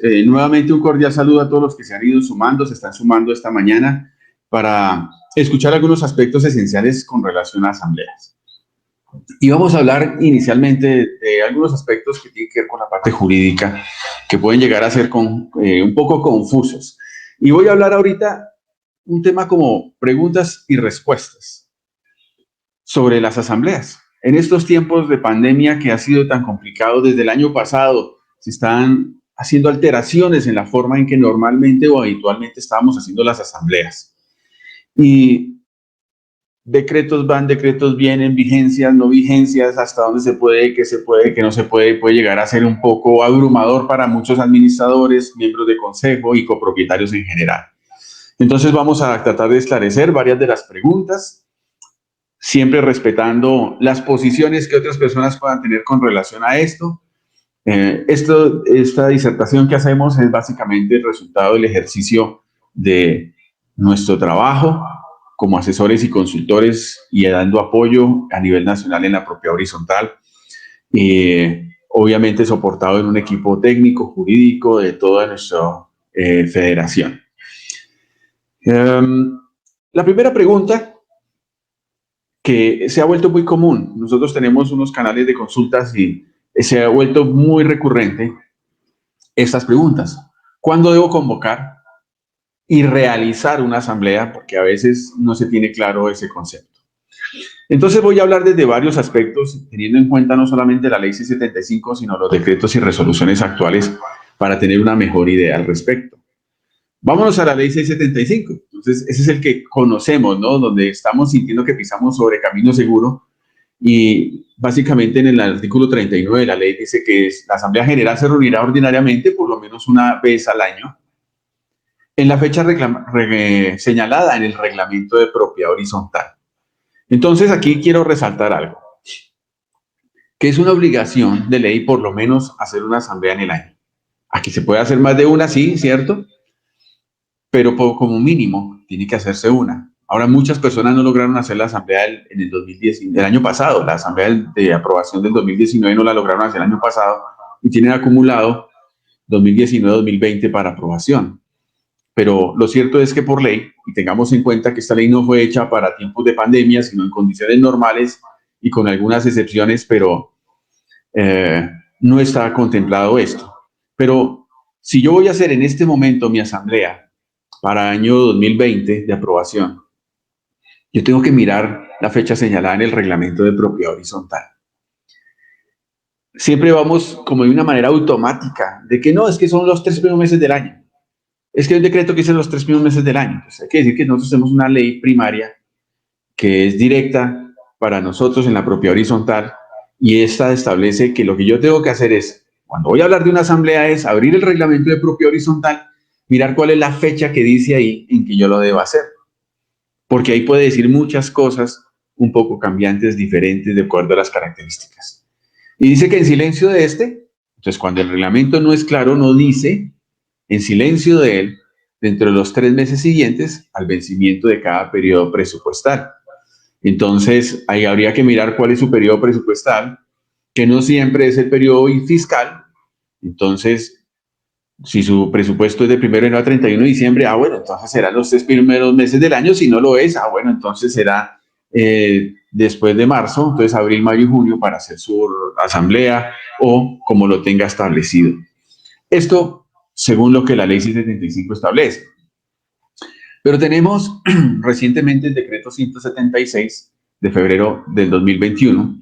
Nuevamente un cordial saludo a todos los que se han ido sumando, se están sumando esta mañana para escuchar algunos aspectos esenciales con relación a asambleas. Y vamos a hablar inicialmente de algunos aspectos que tienen que ver con la parte jurídica, que pueden llegar a ser un poco confusos. Y voy a hablar ahorita un tema como preguntas y respuestas sobre las asambleas. En estos tiempos de pandemia que ha sido tan complicado desde el año pasado, se están haciendo alteraciones en la forma en que normalmente o habitualmente estábamos haciendo las asambleas. Y decretos van, decretos vienen, vigencias, no vigencias, hasta dónde se puede, qué no se puede, puede llegar a ser un poco abrumador para muchos administradores, miembros de consejo y copropietarios en general. Entonces vamos a tratar de esclarecer varias de las preguntas, siempre respetando las posiciones que otras personas puedan tener con relación a esto. Esta disertación que hacemos es básicamente el resultado del ejercicio de nuestro trabajo como asesores y consultores y dando apoyo a nivel nacional en la propiedad horizontal, obviamente soportado en un equipo técnico, jurídico de toda nuestra federación. La primera pregunta que se ha vuelto muy común, nosotros tenemos unos canales de consultas y se ha vuelto muy recurrente estas preguntas. ¿Cuándo debo convocar y realizar una asamblea? Porque a veces no se tiene claro ese concepto. Entonces voy a hablar desde varios aspectos, teniendo en cuenta no solamente la ley 675, sino los decretos y resoluciones actuales para tener una mejor idea al respecto. Vámonos a la ley 675. Entonces ese es el que conocemos, ¿no? Donde estamos sintiendo que pisamos sobre camino seguro. Y básicamente en el artículo 39 de la ley dice que la Asamblea General se reunirá ordinariamente por lo menos una vez al año en la fecha señalada en el reglamento de propiedad horizontal. Entonces aquí quiero resaltar algo, que es una obligación de ley por lo menos hacer una asamblea en el año. Aquí se puede hacer más de una, sí, ¿cierto? Pero como mínimo tiene que hacerse una. Ahora, muchas personas no lograron hacer la asamblea en el 2010, el año pasado. La asamblea de aprobación del 2019 no la lograron hacer el año pasado y tienen acumulado 2019-2020 para aprobación. Pero lo cierto es que por ley, y tengamos en cuenta que esta ley no fue hecha para tiempos de pandemia, sino en condiciones normales y con algunas excepciones, pero no está contemplado esto. Pero si yo voy a hacer en este momento mi asamblea para año 2020 de aprobación, yo tengo que mirar la fecha señalada en el reglamento de propiedad horizontal. Siempre vamos como de una manera automática, de que no, es que son los 3 primeros meses del año. Es que hay un decreto que dice los 3 primeros meses del año. Entonces hay que decir que nosotros tenemos una ley primaria que es directa para nosotros en la propiedad horizontal y esta establece que lo que yo tengo que hacer es, cuando voy a hablar de una asamblea, es abrir el reglamento de propiedad horizontal, mirar cuál es la fecha que dice ahí en que yo lo debo hacer. Porque ahí puede decir muchas cosas un poco cambiantes, diferentes, de acuerdo a las características. Y dice que en silencio de entonces cuando el reglamento no es claro, no dice, en silencio de él, dentro de los 3 meses siguientes al vencimiento de cada periodo presupuestal. Entonces, ahí habría que mirar cuál es su periodo presupuestal, que no siempre es el periodo fiscal. Entonces, si su presupuesto es de 1 de enero a 31 de diciembre, bueno, entonces serán los 3 primeros meses del año. Si no lo es, bueno, entonces será después de marzo, entonces abril, mayo y junio para hacer su asamblea o como lo tenga establecido. Esto según lo que la ley 675 establece. Pero tenemos recientemente el decreto 176 de febrero del 2021,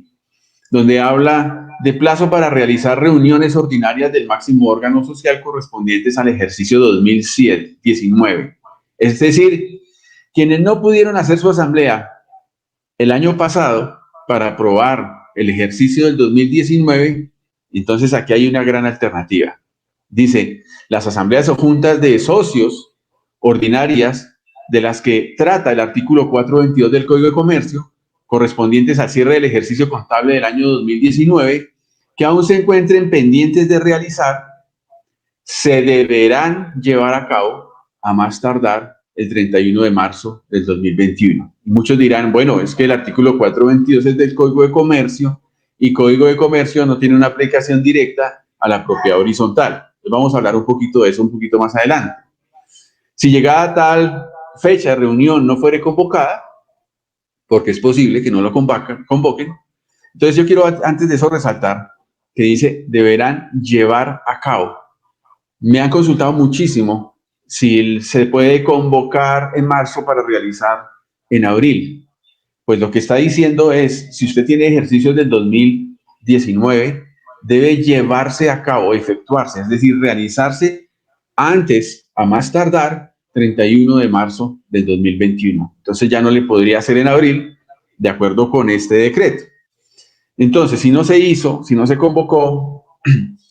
donde habla de plazo para realizar reuniones ordinarias del máximo órgano social correspondientes al ejercicio 2019. Es decir, quienes no pudieron hacer su asamblea el año pasado para aprobar el ejercicio del 2019, entonces aquí hay una gran alternativa. Dice, las asambleas o juntas de socios ordinarias de las que trata el artículo 422 del Código de Comercio, correspondientes al cierre del ejercicio contable del año 2019, que aún se encuentren pendientes de realizar, se deberán llevar a cabo a más tardar el 31 de marzo del 2021. Y muchos dirán, bueno, es que el artículo 422 es del Código de Comercio y Código de Comercio no tiene una aplicación directa a la propiedad horizontal. Vamos a hablar un poquito de eso un poquito más adelante. Si llegada tal fecha de reunión no fuere convocada, porque es posible que no lo convoquen, entonces yo quiero antes de eso resaltar que dice deberán llevar a cabo. Me han consultado muchísimo si se puede convocar en marzo para realizar en abril. Pues lo que está diciendo es, si usted tiene ejercicios del 2019, debe llevarse a cabo, efectuarse, es decir, realizarse antes, a más tardar, 31 de marzo del 2021. Entonces ya no le podría hacer en abril, de acuerdo con este decreto. Entonces, si no se hizo, si no se convocó,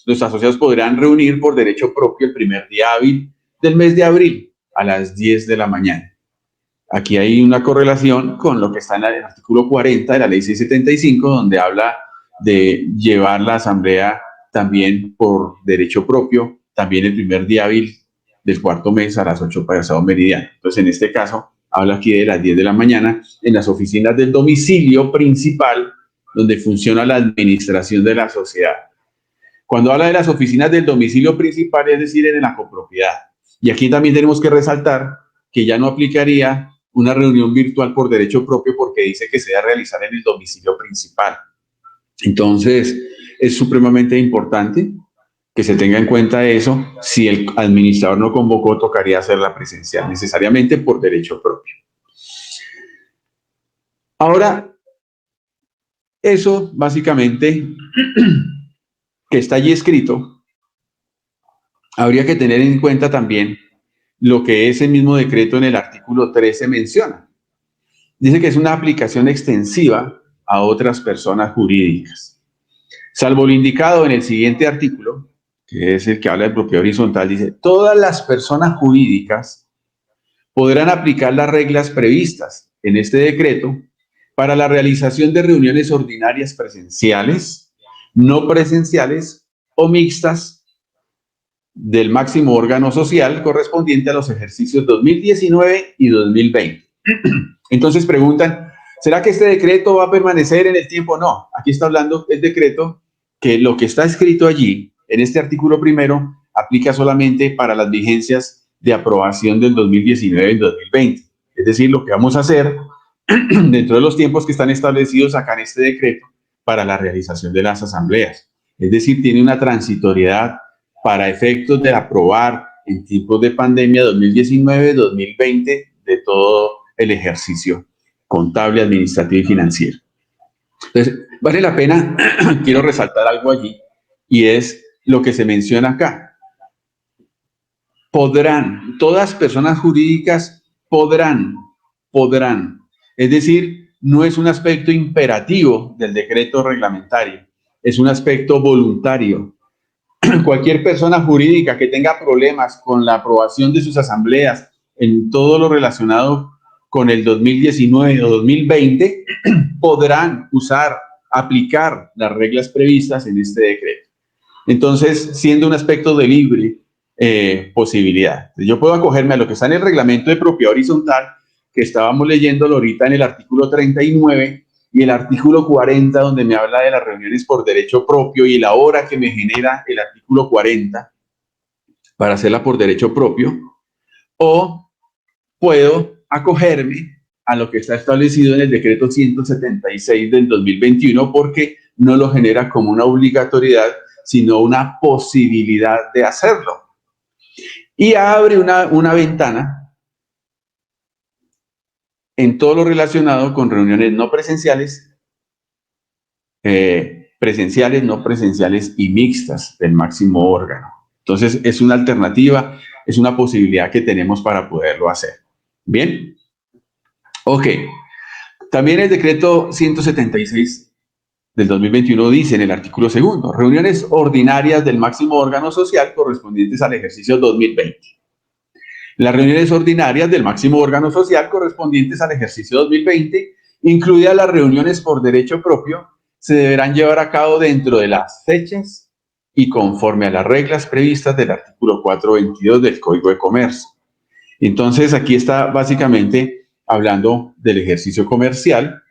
los asociados podrán reunir por derecho propio el primer día hábil del mes de abril a las 10 de la mañana. Aquí hay una correlación con lo que está en el artículo 40 de la ley 675, donde habla de llevar la asamblea también por derecho propio, también el primer día hábil del cuarto mes a las 8 pasado meridiano. Entonces, en este caso, habla aquí de las 10 de la mañana en las oficinas del domicilio principal, donde funciona la administración de la sociedad. Cuando habla de las oficinas del domicilio principal, es decir, en la copropiedad. Y aquí también tenemos que resaltar que ya no aplicaría una reunión virtual por derecho propio porque dice que se debe realizar en el domicilio principal. Entonces, es supremamente importante que se tenga en cuenta eso. Si el administrador no convocó, tocaría hacerla presencial, necesariamente por derecho propio. Ahora, eso básicamente que está allí escrito, habría que tener en cuenta también lo que ese mismo decreto en el artículo 13 menciona. Dice que es una aplicación extensiva a otras personas jurídicas. Salvo lo indicado en el siguiente artículo, que es el que habla del bloqueo horizontal, dice, todas las personas jurídicas podrán aplicar las reglas previstas en este decreto para la realización de reuniones ordinarias presenciales, no presenciales o mixtas del máximo órgano social correspondiente a los ejercicios 2019 y 2020. Entonces preguntan, ¿será que este decreto va a permanecer en el tiempo? No, aquí está hablando el decreto que lo que está escrito allí, en este artículo primero, aplica solamente para las vigencias de aprobación del 2019 y 2020. Es decir, lo que vamos a hacer dentro de los tiempos que están establecidos acá en este decreto para la realización de las asambleas. Es decir, tiene una transitoriedad para efectos de aprobar en tiempos de pandemia 2019-2020 de todo el ejercicio contable, administrativo y financiero. Entonces, vale la pena, quiero resaltar algo allí, y es lo que se menciona acá. Podrán, todas personas jurídicas podrán. Es decir, no es un aspecto imperativo del decreto reglamentario, es un aspecto voluntario. Cualquier persona jurídica que tenga problemas con la aprobación de sus asambleas en todo lo relacionado con el 2019 o 2020, podrán aplicar las reglas previstas en este decreto. Entonces, siendo un aspecto de libre posibilidad. Yo puedo acogerme a lo que está en el reglamento de propiedad horizontal, que estábamos leyéndolo ahorita en el artículo 39, y el artículo 40, donde me habla de las reuniones por derecho propio y la hora que me genera el artículo 40 para hacerla por derecho propio, o puedo acogerme a lo que está establecido en el decreto 176 del 2021, porque no lo genera como una obligatoriedad, sino una posibilidad de hacerlo. Y abre una ventana en todo lo relacionado con reuniones no presenciales, presenciales, no presenciales y mixtas del máximo órgano. Entonces, es una alternativa, es una posibilidad que tenemos para poderlo hacer. ¿Bien? Ok. También el decreto 176 del 2021 dice en el artículo segundo, reuniones ordinarias del máximo órgano social correspondientes al ejercicio 2020. Las reuniones ordinarias del máximo órgano social correspondientes al ejercicio 2020, incluidas las reuniones por derecho propio, se deberán llevar a cabo dentro de las fechas y conforme a las reglas previstas del artículo 422 del Código de Comercio. Entonces, aquí está básicamente hablando del ejercicio comercial,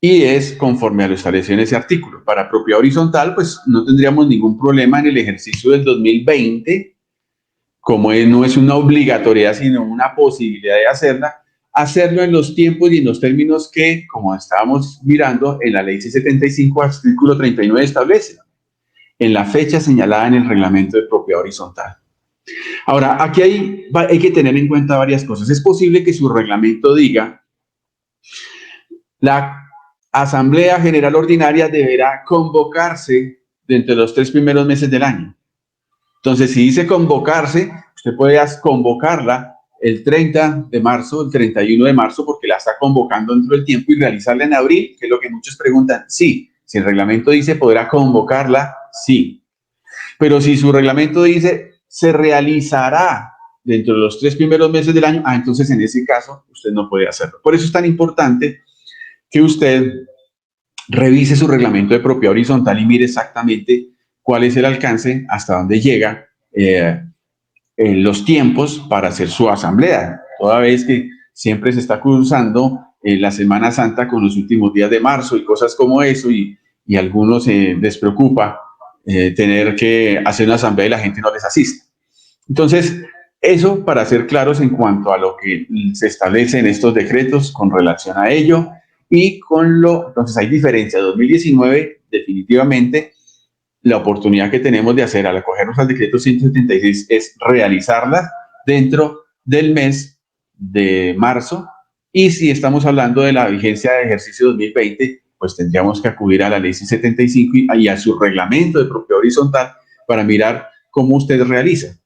y es conforme a lo establecido en ese artículo. Para propiedad horizontal, pues no tendríamos ningún problema en el ejercicio del 2020, como no es una obligatoriedad, sino una posibilidad de hacerla, hacerlo en los tiempos y en los términos que, como estábamos mirando, en la ley 675, artículo 39 establece, en la fecha señalada en el reglamento de propiedad horizontal. Ahora, aquí hay que tener en cuenta varias cosas. Es posible que su reglamento diga: la Asamblea General Ordinaria deberá convocarse dentro de los 3 primeros meses del año. Entonces, si dice convocarse, usted puede convocarla el 30 de marzo, el 31 de marzo, porque la está convocando dentro del tiempo, y realizarla en abril, que es lo que muchos preguntan. Sí, si el reglamento dice podrá convocarla, sí. Pero si su reglamento dice se realizará dentro de los 3 primeros meses del año, entonces en ese caso usted no puede hacerlo. Por eso es tan importante que usted revise su reglamento de propiedad horizontal y mire exactamente cuál es el alcance, hasta dónde llega los tiempos para hacer su asamblea, toda vez que siempre se está cruzando la Semana Santa con los últimos días de marzo y cosas como eso, y a algunos les preocupa tener que hacer una asamblea y la gente no les asiste. Entonces, eso para ser claros en cuanto a lo que se establece en estos decretos con relación a ello. Y entonces hay diferencia. 2019, definitivamente, la oportunidad que tenemos de hacer al acogernos al decreto 176 es realizarla dentro del mes de marzo. Y si estamos hablando de la vigencia de ejercicio 2020, pues tendríamos que acudir a la ley 675 y a su reglamento de propiedad horizontal para mirar cómo usted realiza.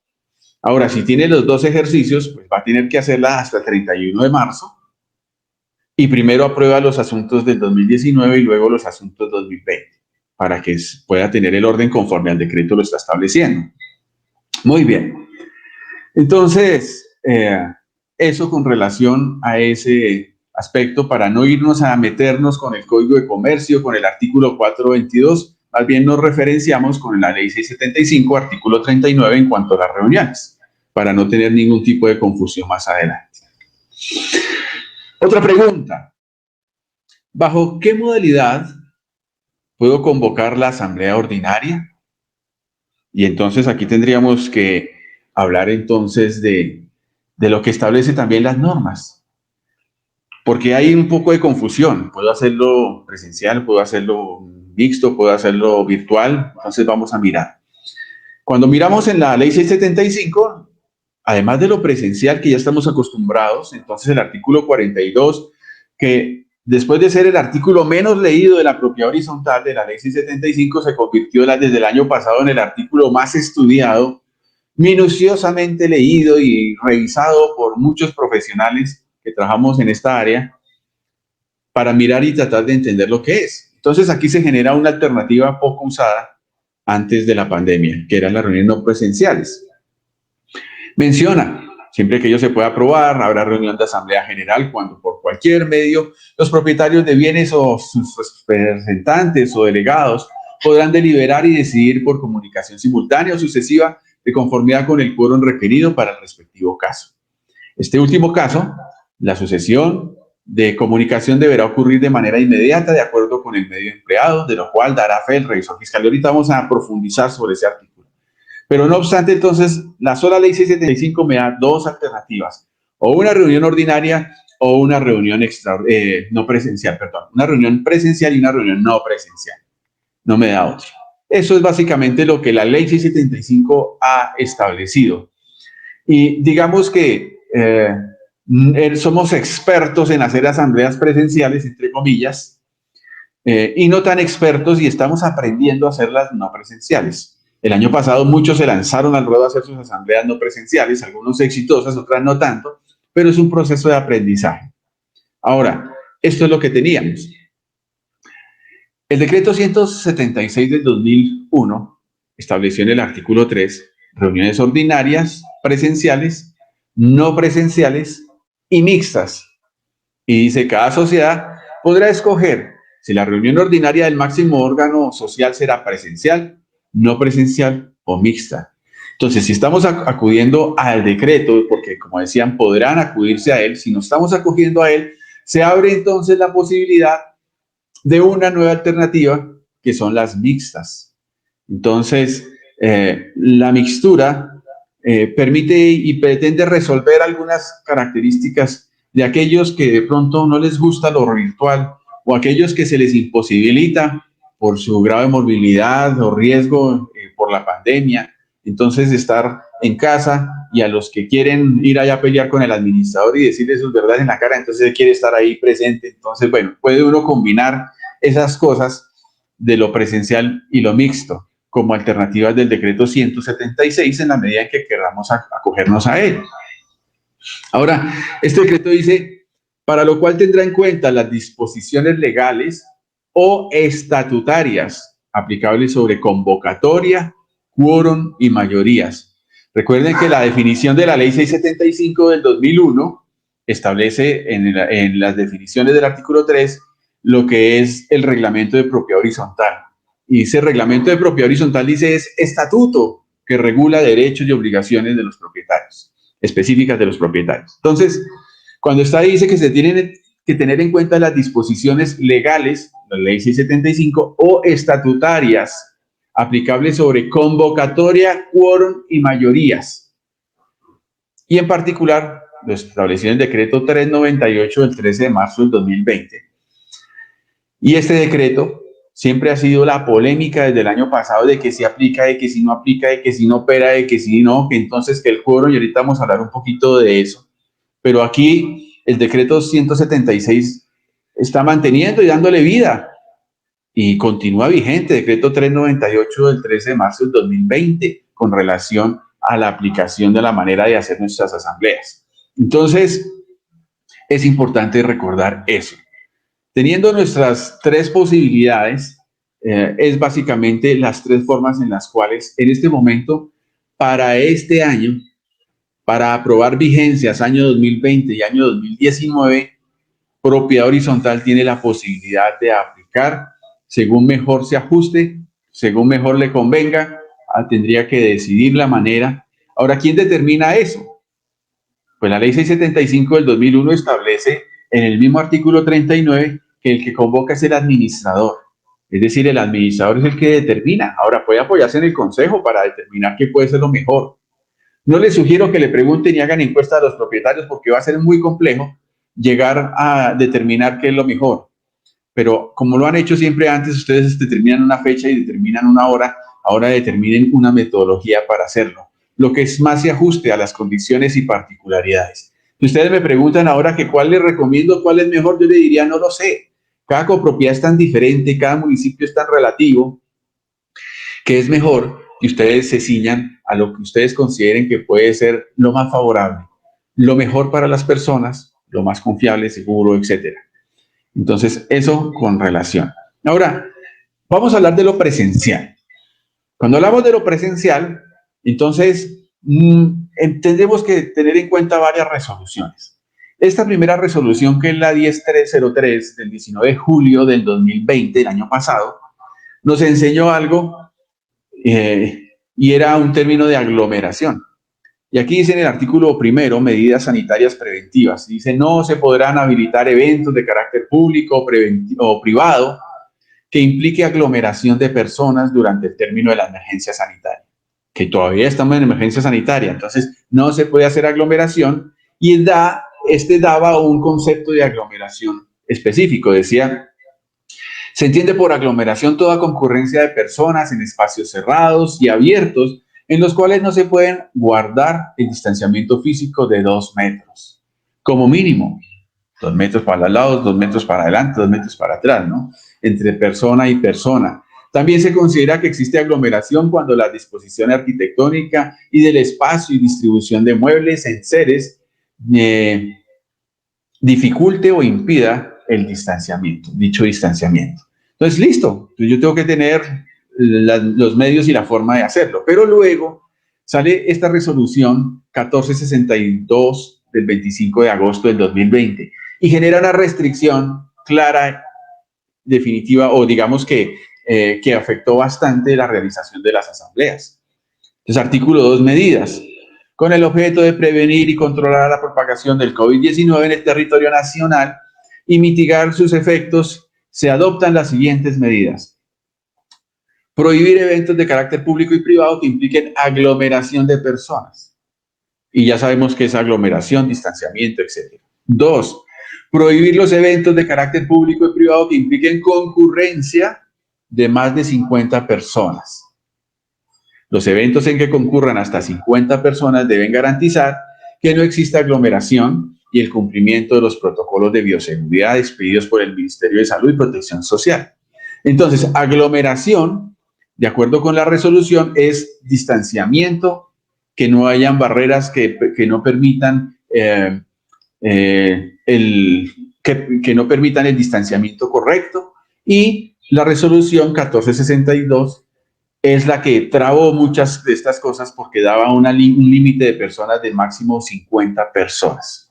Ahora, si tiene los dos ejercicios, pues va a tener que hacerla hasta el 31 de marzo, y primero aprueba los asuntos del 2019 y luego los asuntos 2020, para que pueda tener el orden conforme al decreto lo está estableciendo. Muy bien. Entonces, eso con relación a ese aspecto, para no irnos a meternos con el Código de Comercio, con el artículo 422, más bien nos referenciamos con la ley 675, artículo 39, en cuanto a las reuniones, para no tener ningún tipo de confusión más adelante. Otra pregunta: ¿bajo qué modalidad puedo convocar la asamblea ordinaria? Y entonces aquí tendríamos que hablar entonces de lo que establece también las normas, porque hay un poco de confusión. Puedo hacerlo presencial, puedo hacerlo mixto, puedo hacerlo virtual. Entonces vamos a mirar. Cuando miramos en la ley 675, además de lo presencial que ya estamos acostumbrados, entonces el artículo 42, que después de ser el artículo menos leído de la propiedad horizontal de la ley 675, se convirtió desde el año pasado en el artículo más estudiado, minuciosamente leído y revisado por muchos profesionales que trabajamos en esta área para mirar y tratar de entender lo que es. Entonces aquí se genera una alternativa poco usada antes de la pandemia, que eran las reuniones no presenciales. Menciona: siempre que ello se pueda aprobar, habrá reunión de asamblea general cuando por cualquier medio los propietarios de bienes o sus representantes o delegados podrán deliberar y decidir por comunicación simultánea o sucesiva de conformidad con el quórum requerido para el respectivo caso. Este último caso, la sucesión de comunicación deberá ocurrir de manera inmediata de acuerdo con el medio empleado, de lo cual dará fe el revisor fiscal. Y ahorita vamos a profundizar sobre ese artículo. Pero no obstante, entonces, la sola ley 675 me da dos alternativas: o una reunión ordinaria o una reunión no presencial, perdón, una reunión presencial y una reunión no presencial. No me da otra. Eso es básicamente lo que la ley 675 ha establecido. Y digamos que somos expertos en hacer asambleas presenciales, entre comillas, y no tan expertos, y estamos aprendiendo a hacerlas no presenciales. El año pasado muchos se lanzaron al ruedo a hacer sus asambleas no presenciales, algunos exitosas, otras no tanto, pero es un proceso de aprendizaje. Ahora, esto es lo que teníamos. El decreto 176 del 2001 estableció en el artículo 3 reuniones ordinarias, presenciales, no presenciales y mixtas. Y dice: cada sociedad podrá escoger si la reunión ordinaria del máximo órgano social será presencial, no presencial o mixta. Entonces, si estamos acudiendo al decreto, porque como decían, podrán acudirse a él, si no estamos acudiendo a él, se abre entonces la posibilidad de una nueva alternativa que son las mixtas. Entonces, la mixtura permite y pretende resolver algunas características de aquellos que de pronto no les gusta lo virtual o aquellos que se les imposibilita por su grado de morbilidad o riesgo por la pandemia. Entonces, estar en casa, y a los que quieren ir allá a pelear con el administrador y decirle sus verdades en la cara, entonces él quiere estar ahí presente. Entonces, bueno, puede uno combinar esas cosas de lo presencial y lo mixto como alternativas del decreto 176 en la medida en que queramos acogernos a él. Ahora, este decreto dice, para lo cual tendrá en cuenta las disposiciones legales o estatutarias aplicables sobre convocatoria, quórum y mayorías. Recuerden que la definición de la ley 675 del 2001 establece en las definiciones del artículo 3 lo que es el reglamento de propiedad horizontal. Y ese reglamento de propiedad horizontal dice es estatuto que regula derechos y obligaciones de los propietarios, específicas de los propietarios. Entonces, cuando está ahí dice que se tienen que tener en cuenta las disposiciones legales, la ley 675, o estatutarias aplicables sobre convocatoria, quórum y mayorías. Y en particular, lo establecido en el decreto 398 del 13 de marzo del 2020. Y este decreto siempre ha sido la polémica desde el año pasado de que si aplica, de que si no aplica, de que si no opera, de que si no, que entonces que el quórum, y ahorita vamos a hablar un poquito de eso. Pero aquí el decreto 176 está manteniendo y dándole vida y continúa vigente, decreto 398 del 13 de marzo del 2020, con relación a la aplicación de la manera de hacer nuestras asambleas. Entonces, es importante recordar eso. Teniendo nuestras tres posibilidades, es básicamente las tres formas en las cuales en este momento, para este año, para aprobar vigencias año 2020 y año 2019, propiedad horizontal tiene la posibilidad de aplicar según mejor se ajuste, según mejor le convenga, tendría que decidir la manera. Ahora, ¿quién determina eso? Pues la ley 675 del 2001 establece en el mismo artículo 39 que el que convoca es el administrador. Es decir, el administrador es el que determina. Ahora, puede apoyarse en el consejo para determinar qué puede ser lo mejor. No les sugiero que le pregunten y hagan encuesta a los propietarios porque va a ser muy complejo llegar a determinar qué es lo mejor. Pero como lo han hecho siempre antes, ustedes determinan una fecha y determinan una hora, ahora determinen una metodología para hacerlo, lo que es más se ajuste a las condiciones y particularidades. Si ustedes me preguntan ahora que cuál les recomiendo, cuál es mejor, yo le diría no lo sé. Cada copropiedad es tan diferente, cada municipio es tan relativo, que es mejor que ustedes se ciñan a lo que ustedes consideren que puede ser lo más favorable, lo mejor para las personas, lo más confiable, seguro, etcétera. Entonces, eso con relación. Ahora, vamos a hablar de lo presencial. Cuando hablamos de lo presencial, entonces, tendremos que tener en cuenta varias resoluciones. Esta primera resolución, que es la 10303 del 19 de julio del 2020, el año pasado, nos enseñó algo y era un término de aglomeración. Y aquí dice en el artículo primero, medidas sanitarias preventivas. Dice, no se podrán habilitar eventos de carácter público o privado que implique aglomeración de personas durante el término de la emergencia sanitaria. Que todavía estamos en emergencia sanitaria, entonces no se puede hacer aglomeración, y daba un concepto de aglomeración específico. Decía, se entiende por aglomeración toda concurrencia de personas en espacios cerrados y abiertos en los cuales no se pueden guardar el distanciamiento físico de 2 metros, como mínimo. 2 metros para los lados, 2 metros para adelante, 2 metros para atrás, ¿no? Entre persona y persona. También se considera que existe aglomeración cuando la disposición arquitectónica y del espacio y distribución de muebles, enseres, dificulte o impida el distanciamiento, dicho distanciamiento. Entonces, listo, yo tengo que tener los medios y la forma de hacerlo. Pero luego sale esta resolución 1462 del 25 de agosto del 2020 y genera una restricción clara, definitiva, o digamos que afectó bastante la realización de las asambleas. Entonces, artículo 2, medidas. Con el objeto de prevenir y controlar la propagación del COVID-19 en el territorio nacional y mitigar sus efectos se adoptan las siguientes medidas. Prohibir eventos de carácter público y privado que impliquen aglomeración de personas. Y ya sabemos que es aglomeración, distanciamiento, etc. 2. Prohibir los eventos de carácter público y privado que impliquen concurrencia de más de 50 personas. Los eventos en que concurran hasta 50 personas deben garantizar que no exista aglomeración y el cumplimiento de los protocolos de bioseguridad expedidos por el Ministerio de Salud y Protección Social. Entonces, aglomeración, de acuerdo con la resolución, es distanciamiento, que no hayan barreras que no permitan que no permitan el distanciamiento correcto, y la resolución 1462 es la que trabó muchas de estas cosas porque daba un límite de personas de máximo 50 personas.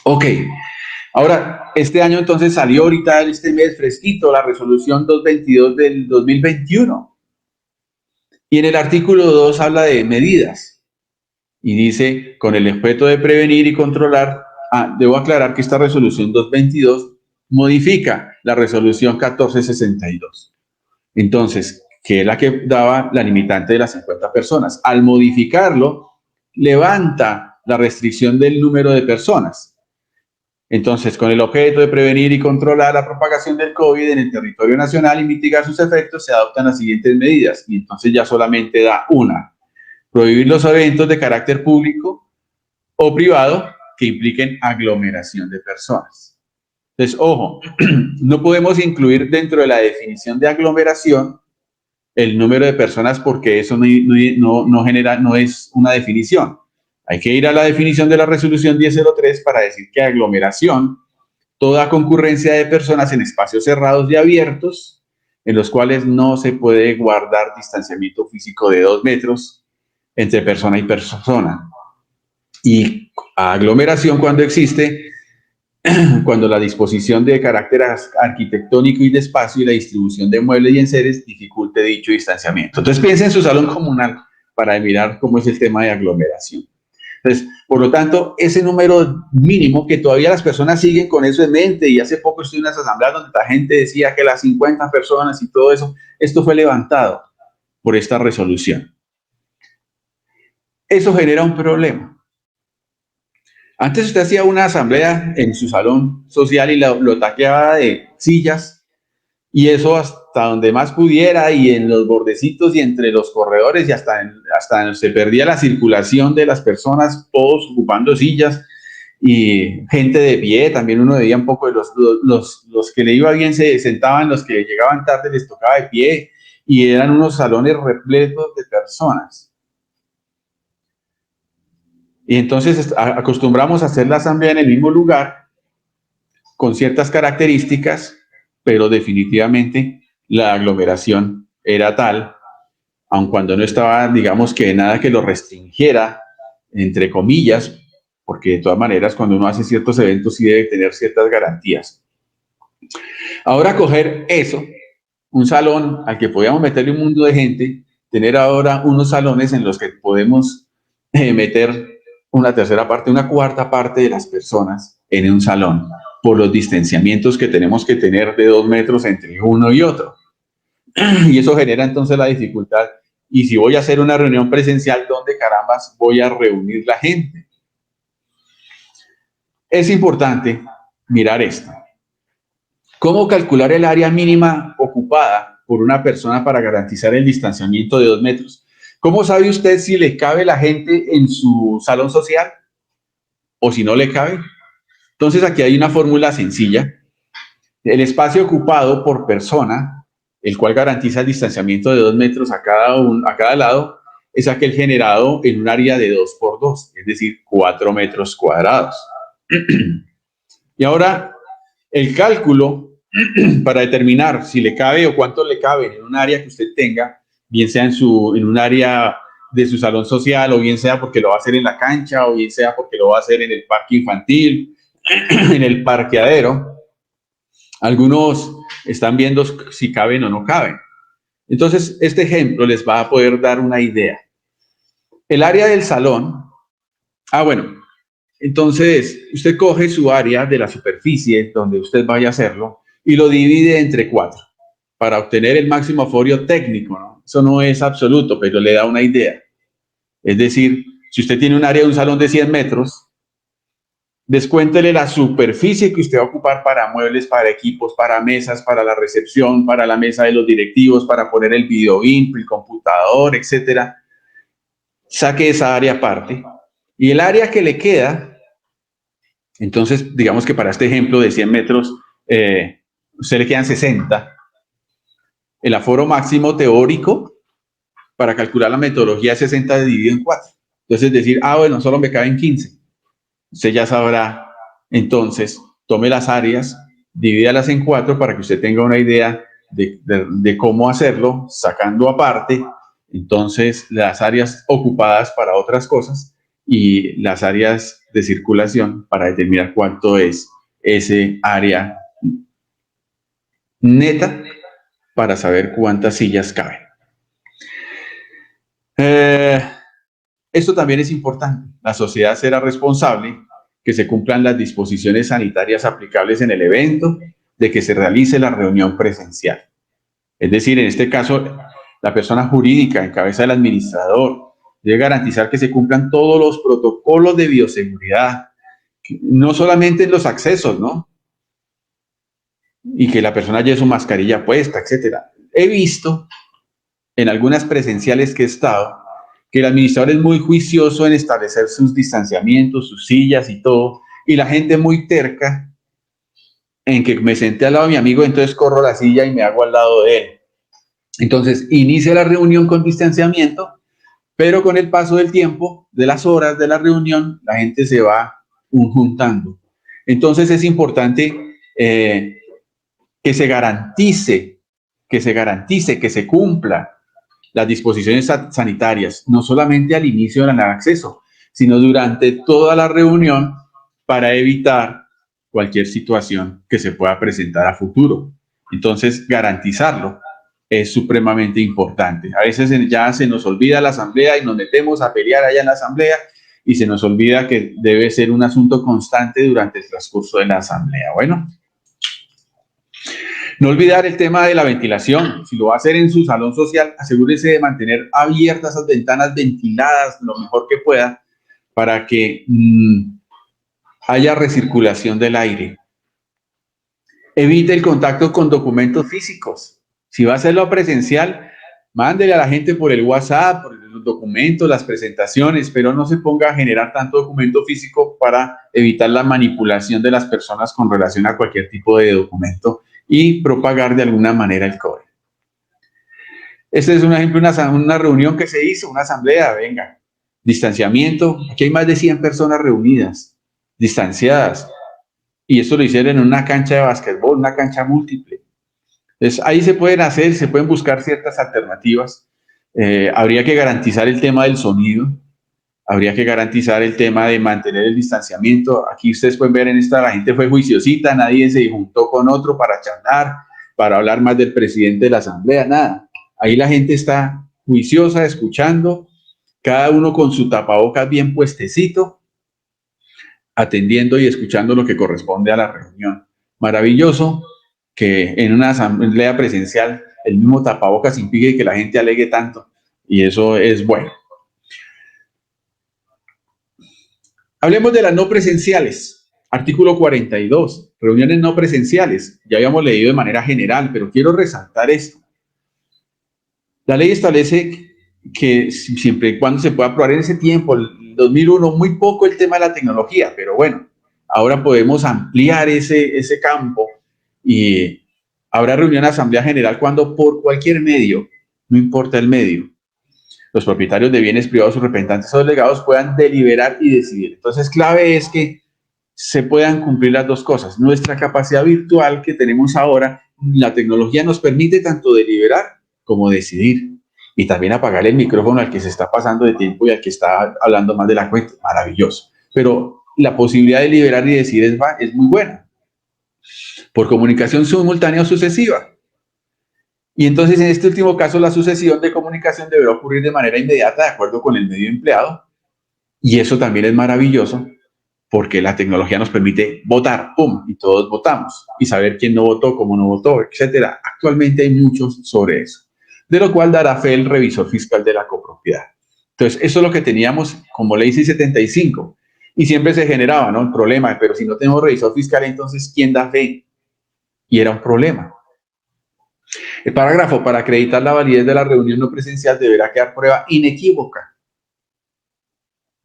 Ok, ahora este año entonces salió ahorita este mes fresquito la resolución 222 del 2021 y en el artículo 2 habla de medidas y dice con el objeto de prevenir y controlar. Debo aclarar que esta resolución 222 modifica la resolución 1462. Entonces, que es la que daba la limitante de las 50 personas. Al modificarlo, levanta la restricción del número de personas. Entonces, con el objeto de prevenir y controlar la propagación del COVID en el territorio nacional y mitigar sus efectos, se adoptan las siguientes medidas. Y entonces ya solamente da una. Prohibir los eventos de carácter público o privado que impliquen aglomeración de personas. Entonces, ojo, no podemos incluir dentro de la definición de aglomeración el número de personas porque eso no es una definición. Hay que ir a la definición de la resolución 1003 para decir que aglomeración, toda concurrencia de personas en espacios cerrados y abiertos, en los cuales no se puede guardar distanciamiento físico de 2 metros entre persona y persona. Y aglomeración cuando existe, cuando la disposición de carácter arquitectónico y de espacio y la distribución de muebles y enseres dificulte dicho distanciamiento. Entonces piensen en su salón comunal para mirar cómo es el tema de aglomeración. Entonces, por lo tanto, ese número mínimo que todavía las personas siguen con eso en mente, y hace poco estuve en unas asambleas donde la gente decía que las 50 personas y todo eso, esto fue levantado por esta resolución. Eso genera un problema. Antes usted hacía una asamblea en su salón social y lo taqueaba de sillas, y eso hasta donde más pudiera, y en los bordecitos y entre los corredores, y hasta se perdía la circulación de las personas, todos ocupando sillas y gente de pie. También uno veía un poco de los que le iba bien se sentaban, los que llegaban tarde les tocaba de pie, y eran unos salones repletos de personas. Y entonces acostumbramos a hacer la asamblea en el mismo lugar, con ciertas características, pero definitivamente la aglomeración era tal, aun cuando no estaba, digamos, que nada que lo restringiera, entre comillas, porque de todas maneras cuando uno hace ciertos eventos sí debe tener ciertas garantías. Ahora coger eso, un salón al que podíamos meterle un mundo de gente, tener ahora unos salones en los que podemos meter una tercera parte, una cuarta parte de las personas en un salón, por los distanciamientos que tenemos que tener de 2 metros entre uno y otro. Y eso genera entonces la dificultad. Y si voy a hacer una reunión presencial, ¿dónde carambas voy a reunir la gente? Es importante mirar esto. ¿Cómo calcular el área mínima ocupada por una persona para garantizar el distanciamiento de 2 metros? ¿Cómo sabe usted si le cabe la gente en su salón social o si no le cabe? Entonces aquí hay una fórmula sencilla. El espacio ocupado por persona, el cual garantiza el distanciamiento de 2 metros a cada lado, es aquel generado en un área de 2 por 2, es decir, 4 metros cuadrados. Y ahora el cálculo para determinar si le cabe o cuánto le cabe en un área que usted tenga, bien sea en un área de su salón social, o bien sea porque lo va a hacer en la cancha, o bien sea porque lo va a hacer en el parque infantil, en el parqueadero. Algunos están viendo si caben o no caben. Entonces, este ejemplo les va a poder dar una idea. El área del salón, entonces usted coge su área de la superficie donde usted vaya a hacerlo, y lo divide entre 4 para obtener el máximo aforio técnico, ¿no? Eso no es absoluto, pero le da una idea. Es decir, si usted tiene un área de un salón de 100 metros, descuéntele la superficie que usted va a ocupar para muebles, para equipos, para mesas, para la recepción, para la mesa de los directivos, para poner el video input, el computador, etcétera. Saque esa área aparte. Y el área que le queda, entonces, digamos que para este ejemplo de 100 metros, usted le quedan 60. El aforo máximo teórico para calcular la metodología es 60 dividido en 4. Entonces, decir, bueno, solo me caben 15. Usted ya sabrá, entonces, tome las áreas, divídalas en 4 para que usted tenga una idea de cómo hacerlo, sacando aparte, entonces, las áreas ocupadas para otras cosas y las áreas de circulación para determinar cuánto es ese área neta para saber cuántas sillas caben. Esto también es importante. La sociedad será responsable que se cumplan las disposiciones sanitarias aplicables en el evento, de que se realice la reunión presencial. Es decir, en este caso, la persona jurídica en cabeza del administrador debe garantizar que se cumplan todos los protocolos de bioseguridad, no solamente en los accesos, ¿no? Y que la persona lleve su mascarilla puesta, etcétera. He visto en algunas presenciales que he estado que el administrador es muy juicioso en establecer sus distanciamientos, sus sillas y todo, y la gente muy terca en que me senté al lado de mi amigo, entonces corro la silla y me hago al lado de él. Entonces, inicia la reunión con distanciamiento, pero con el paso del tiempo, de las horas de la reunión, la gente se va juntando. Entonces, es importante que se garantice, que se cumpla las disposiciones sanitarias, no solamente al inicio del acceso, sino durante toda la reunión para evitar cualquier situación que se pueda presentar a futuro. Entonces, garantizarlo es supremamente importante. A veces ya se nos olvida la asamblea y nos metemos a pelear allá en la asamblea y se nos olvida que debe ser un asunto constante durante el transcurso de la asamblea. Bueno, no olvidar el tema de la ventilación. Si lo va a hacer en su salón social, asegúrese de mantener abiertas esas ventanas ventiladas lo mejor que pueda para que haya recirculación del aire. Evite el contacto con documentos físicos. Si va a hacerlo presencial, mándele a la gente por el WhatsApp, por los documentos, las presentaciones, pero no se ponga a generar tanto documento físico para evitar la manipulación de las personas con relación a cualquier tipo de documento y propagar de alguna manera el COVID. Este es un ejemplo, una reunión que se hizo, una asamblea, venga, distanciamiento, aquí hay más de 100 personas reunidas, distanciadas, y esto lo hicieron en una cancha de básquetbol, una cancha múltiple. Entonces, ahí se pueden buscar ciertas alternativas. Habría que garantizar el tema del sonido, habría que garantizar el tema de mantener el distanciamiento. Aquí ustedes pueden ver en esta, la gente fue juiciosita, nadie se juntó con otro para charlar, para hablar más del presidente de la asamblea, nada. Ahí la gente está juiciosa, escuchando, cada uno con su tapabocas bien puestecito, atendiendo y escuchando lo que corresponde a la reunión. Maravilloso que en una asamblea presencial el mismo tapabocas impide que la gente alegue tanto, y eso es bueno. Hablemos de las no presenciales. Artículo 42, reuniones no presenciales. Ya habíamos leído de manera general, pero quiero resaltar esto. La ley establece que siempre y cuando se pueda aprobar en ese tiempo, el 2001, muy poco el tema de la tecnología, pero bueno, ahora podemos ampliar ese campo y habrá reunión de asamblea general cuando por cualquier medio, no importa el medio, los propietarios de bienes privados, sus representantes o delegados puedan deliberar y decidir. Entonces, clave es que se puedan cumplir las dos cosas. Nuestra capacidad virtual que tenemos ahora, la tecnología nos permite tanto deliberar como decidir. Y también apagar el micrófono al que se está pasando de tiempo y al que está hablando más de la cuenta. Maravilloso. Pero la posibilidad de deliberar y decidir es muy buena. Por comunicación simultánea o sucesiva. Y entonces, en este último caso, la sucesión de comunicación deberá ocurrir de manera inmediata de acuerdo con el medio empleado. Y eso también es maravilloso, porque la tecnología nos permite votar, ¡pum!, y todos votamos, y saber quién no votó, cómo no votó, etcétera. Actualmente hay muchos sobre eso, de lo cual dará fe el revisor fiscal de la copropiedad. Entonces, eso es lo que teníamos como ley 675, y siempre se generaba, ¿no?, el problema, pero si no tenemos revisor fiscal, entonces, ¿quién da fe? Y era un problema. El parágrafo: para acreditar la validez de la reunión no presencial deberá quedar prueba inequívoca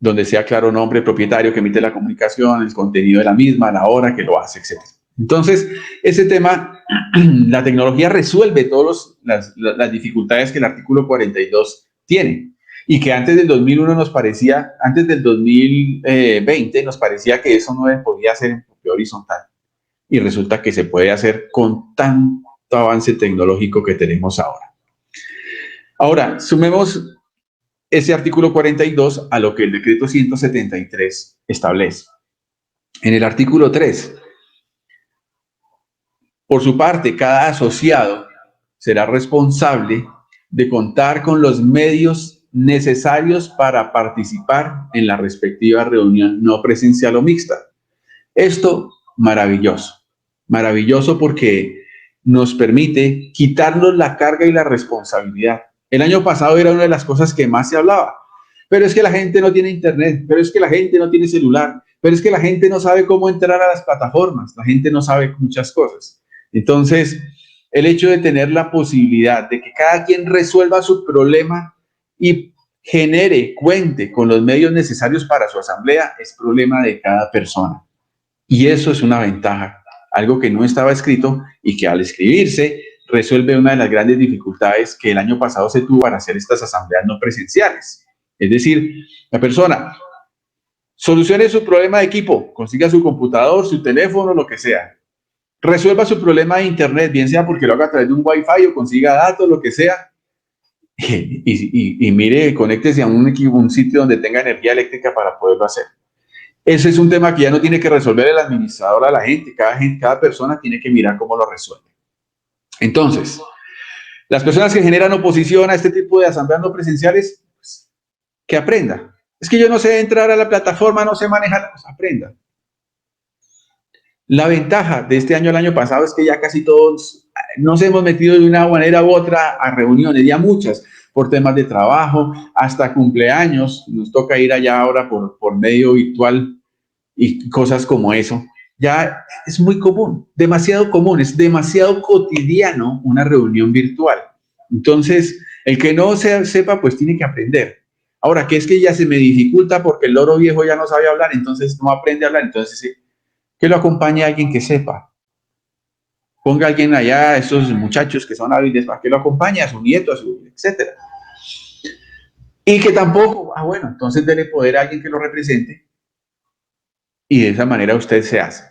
donde sea claro nombre propietario que emite la comunicación, el contenido de la misma, la hora que lo hace, etc. Entonces, ese tema, la tecnología resuelve todas las dificultades que el artículo 42 tiene, y que antes del 2001 nos parecía, antes del 2020 nos parecía que eso no podía ser en propio horizontal, y resulta que se puede hacer con tanto avance tecnológico que tenemos ahora. Ahora, sumemos ese artículo 42 a lo que el decreto 173 establece. En el artículo 3, por su parte, cada asociado será responsable de contar con los medios necesarios para participar en la respectiva reunión no presencial o mixta. Esto, maravilloso. Maravilloso porque nos permite quitarnos la carga y la responsabilidad. El año pasado era una de las cosas que más se hablaba. Pero es que la gente no tiene internet, pero es que la gente no tiene celular, pero es que la gente no sabe cómo entrar a las plataformas, la gente no sabe muchas cosas. Entonces, el hecho de tener la posibilidad de que cada quien resuelva su problema y cuente con los medios necesarios para su asamblea, es problema de cada persona. Y eso es una ventaja, algo que no estaba escrito y que al escribirse resuelve una de las grandes dificultades que el año pasado se tuvo para hacer estas asambleas no presenciales. Es decir, la persona solucione su problema de equipo, consiga su computador, su teléfono, lo que sea. Resuelva su problema de internet, bien sea porque lo haga a través de un Wi-Fi o consiga datos, lo que sea. Y mire, conéctese a un sitio donde tenga energía eléctrica para poderlo hacer. Ese es un tema que ya no tiene que resolver el administrador a la gente. Cada persona tiene que mirar cómo lo resuelve. Entonces, las personas que generan oposición a este tipo de asambleas no presenciales, pues, que aprenda. Es que yo no sé entrar a la plataforma, no sé manejarla, pues aprenda. La ventaja de este año al año pasado es que ya casi todos nos hemos metido de una manera u otra a reuniones, ya muchas, por temas de trabajo, hasta cumpleaños. Nos toca ir allá ahora por medio virtual y cosas como eso. Ya es muy común, demasiado común, es demasiado cotidiano una reunión virtual. Entonces, el que no sepa, pues tiene que aprender. Ahora, que es que ya se me dificulta porque el loro viejo ya no sabe hablar, entonces no aprende a hablar, entonces que lo acompañe a alguien que sepa. Ponga a alguien allá, esos muchachos que son hábiles, para que lo acompañe, a su nieto, a su, etcétera. Y que tampoco, bueno, entonces dele poder a alguien que lo represente, y de esa manera usted se hace,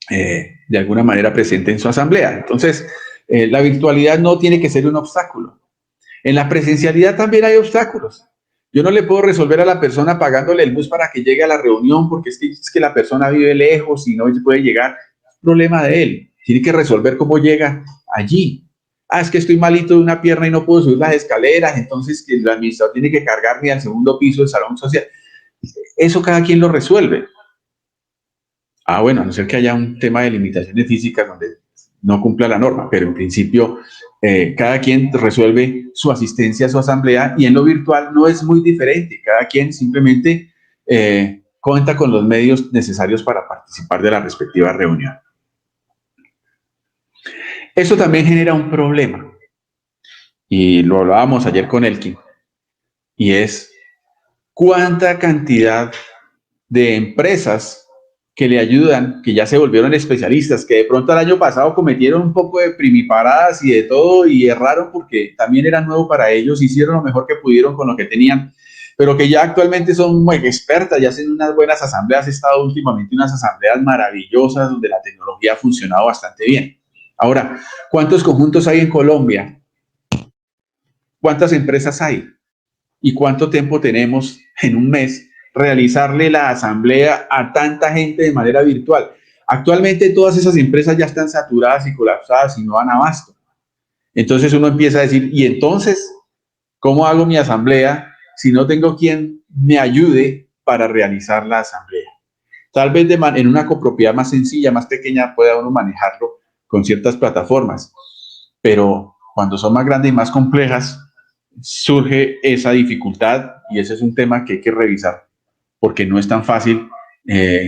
de alguna manera presente en su asamblea. Entonces, la virtualidad no tiene que ser un obstáculo. En la presencialidad también hay obstáculos. Yo no le puedo resolver a la persona pagándole el bus para que llegue a la reunión, porque es que la persona vive lejos y no puede llegar. Es problema de él. Tiene que resolver cómo llega allí. Es que estoy malito de una pierna y no puedo subir las escaleras, entonces que el administrador tiene que cargarme al segundo piso del salón social. Eso cada quien lo resuelve. Bueno, a no ser que haya un tema de limitaciones físicas donde no cumpla la norma, pero en principio cada quien resuelve su asistencia a su asamblea, y en lo virtual no es muy diferente. Cada quien simplemente cuenta con los medios necesarios para participar de la respectiva reunión. Eso también genera un problema, y lo hablábamos ayer con Elkin, y es cuánta cantidad de empresas que le ayudan, que ya se volvieron especialistas, que de pronto el año pasado cometieron un poco de primiparadas y de todo, y erraron porque también era nuevo para ellos, hicieron lo mejor que pudieron con lo que tenían, pero que ya actualmente son muy expertas, ya hacen unas buenas asambleas. He estado últimamente en unas asambleas maravillosas donde la tecnología ha funcionado bastante bien. Ahora, ¿cuántos conjuntos hay en Colombia? ¿Cuántas empresas hay? ¿Y cuánto tiempo tenemos en un mes realizarle la asamblea a tanta gente de manera virtual? Actualmente todas esas empresas ya están saturadas y colapsadas y no dan abasto. Entonces uno empieza a decir, ¿y entonces cómo hago mi asamblea si no tengo quien me ayude para realizar la asamblea? Tal vez en una copropiedad más sencilla, más pequeña, pueda uno manejarlo con ciertas plataformas, pero cuando son más grandes y más complejas, surge esa dificultad y ese es un tema que hay que revisar, porque no es tan fácil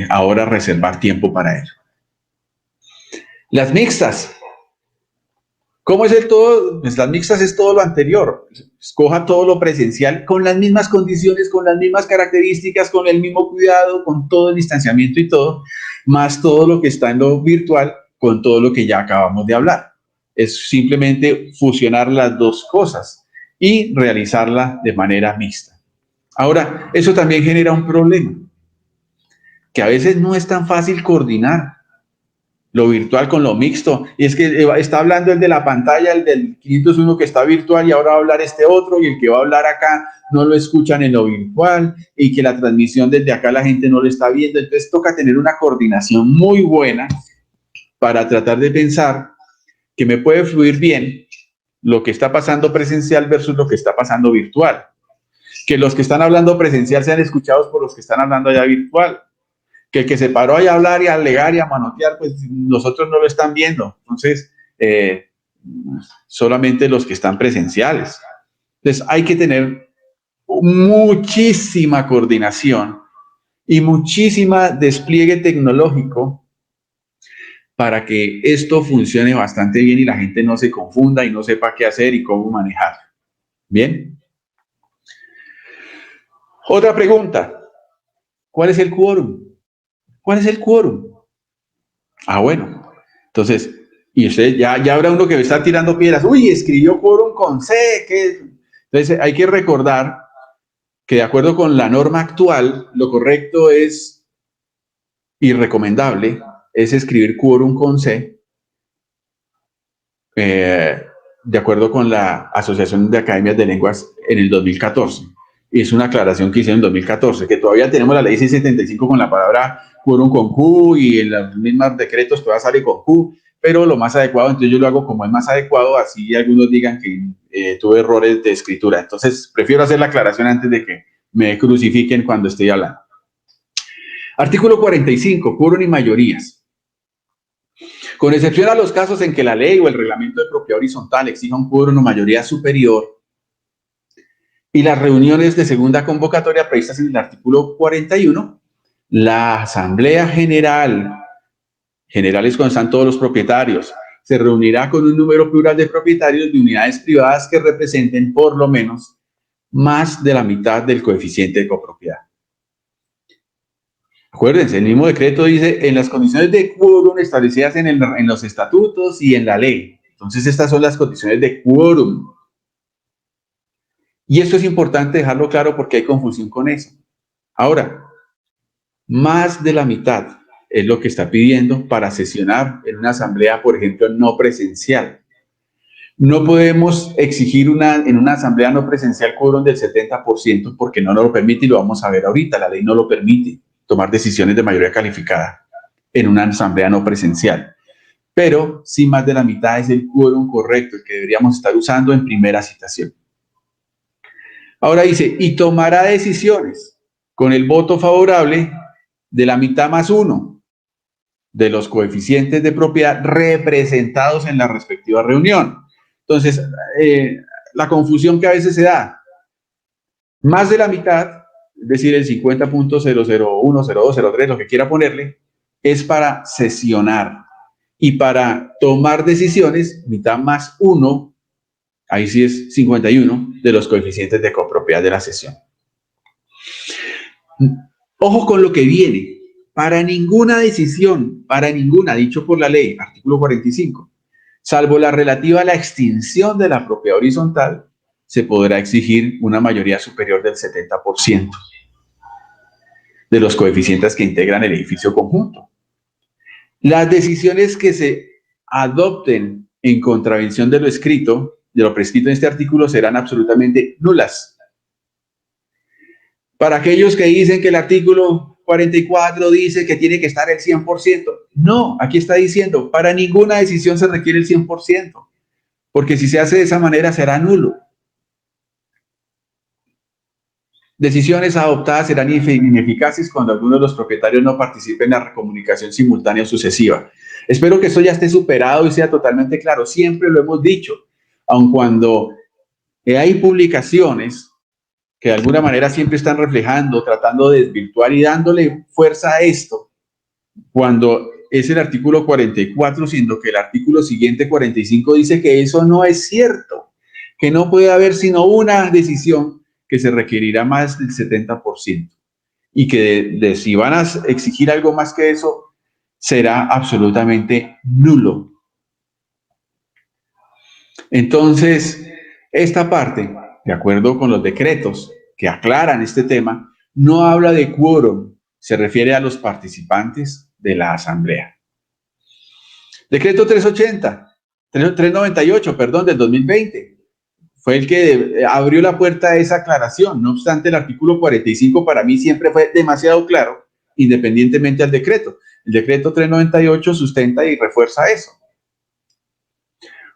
ahora reservar tiempo para ello. Las mixtas. ¿Cómo es el todo? Pues las mixtas es todo lo anterior. Escoja todo lo presencial con las mismas condiciones, con las mismas características, con el mismo cuidado, con todo el distanciamiento y todo, más todo lo que está en lo virtual con todo lo que ya acabamos de hablar. Es simplemente fusionar las dos cosas y realizarla de manera mixta. Ahora, eso también genera un problema, que a veces no es tan fácil coordinar lo virtual con lo mixto. Y es que está hablando el de la pantalla, el del 501 que está virtual y ahora va a hablar este otro y el que va a hablar acá no lo escuchan en lo virtual y que la transmisión desde acá la gente no lo está viendo. Entonces toca tener una coordinación muy buena para tratar de pensar que me puede fluir bien lo que está pasando presencial versus lo que está pasando virtual. Que los que están hablando presencial sean escuchados por los que están hablando allá virtual. Que el que se paró ahí a hablar y a alegar y a manotear, pues nosotros no lo están viendo. Entonces, solamente los que están presenciales. Entonces, hay que tener muchísima coordinación y muchísima despliegue tecnológico para que esto funcione bastante bien y la gente no se confunda y no sepa qué hacer y cómo manejar. ¿Bien? Otra pregunta. ¿Cuál es el quórum? ¿Cuál es el quórum? Ah, bueno. Entonces, y usted ya habrá uno que me está tirando piedras. Uy, escribió quórum con C. Entonces, hay que recordar que de acuerdo con la norma actual, lo correcto es y recomendable es escribir quórum con C, de acuerdo con la Asociación de Academias de Lenguas en el 2014. Y es una aclaración que hice en el 2014, que todavía tenemos la ley 675 con la palabra quórum con Q y en los mismos decretos todavía sale con Q, pero lo más adecuado, entonces yo lo hago como es más adecuado, así algunos digan que tuve errores de escritura. Entonces prefiero hacer la aclaración antes de que me crucifiquen cuando estoy hablando. Artículo 45, quórum y mayorías. Con excepción a los casos en que la ley o el reglamento de propiedad horizontal exija un quórum o mayoría superior y las reuniones de segunda convocatoria previstas en el artículo 41, la Asamblea General, generales cuando están todos los propietarios, se reunirá con un número plural de propietarios de unidades privadas que representen por lo menos más de la mitad del coeficiente de copropiedad. Acuérdense, el mismo decreto dice en las condiciones de quórum establecidas en los estatutos y en la ley. Entonces, estas son las condiciones de quórum. Y esto es importante dejarlo claro porque hay confusión con eso. Ahora, más de la mitad es lo que está pidiendo para sesionar en una asamblea, por ejemplo, no presencial. No podemos exigir en una asamblea no presencial quórum del 70% porque no nos lo permite y lo vamos a ver ahorita. La ley no lo permite tomar decisiones de mayoría calificada en una asamblea no presencial. Pero sí más de la mitad es el quórum correcto, el que deberíamos estar usando en primera citación. Ahora dice, y tomará decisiones con el voto favorable de la mitad más uno de los coeficientes de propiedad representados en la respectiva reunión. Entonces, la confusión que a veces se da, más de la mitad, es decir, el 50.001, 02, 03, lo que quiera ponerle, es para sesionar. Y para tomar decisiones, mitad más uno, ahí sí es 51, de los coeficientes de copropiedad de la sesión. Ojo con lo que viene. Para ninguna decisión, para ninguna, dicho por la ley, artículo 45, salvo la relativa a la extinción de la propiedad horizontal, se podrá exigir una mayoría superior del 70% de los coeficientes que integran el edificio conjunto. Las decisiones que se adopten en contravención de lo escrito, de lo prescrito en este artículo, serán absolutamente nulas. Para aquellos que dicen que el artículo 44 dice que tiene que estar el 100%, no, aquí está diciendo, para ninguna decisión se requiere el 100%, porque si se hace de esa manera será nulo. Decisiones adoptadas serán ineficaces cuando alguno de los propietarios no participe en la comunicación simultánea o sucesiva. Espero que esto ya esté superado y sea totalmente claro. Siempre lo hemos dicho, aun cuando hay publicaciones que de alguna manera siempre están reflejando, tratando de desvirtuar y dándole fuerza a esto, cuando es el artículo 44, siendo que el artículo siguiente, 45, dice que eso no es cierto, que no puede haber sino una decisión que se requerirá más del 70%, y que si van a exigir algo más que eso, será absolutamente nulo. Entonces, esta parte, de acuerdo con los decretos que aclaran este tema, no habla de quórum, se refiere a los participantes de la asamblea. Decreto 398, perdón, del 2020, fue el que abrió la puerta a esa aclaración. No obstante, el artículo 45 para mí siempre fue demasiado claro, independientemente del decreto. El decreto 398 sustenta y refuerza eso.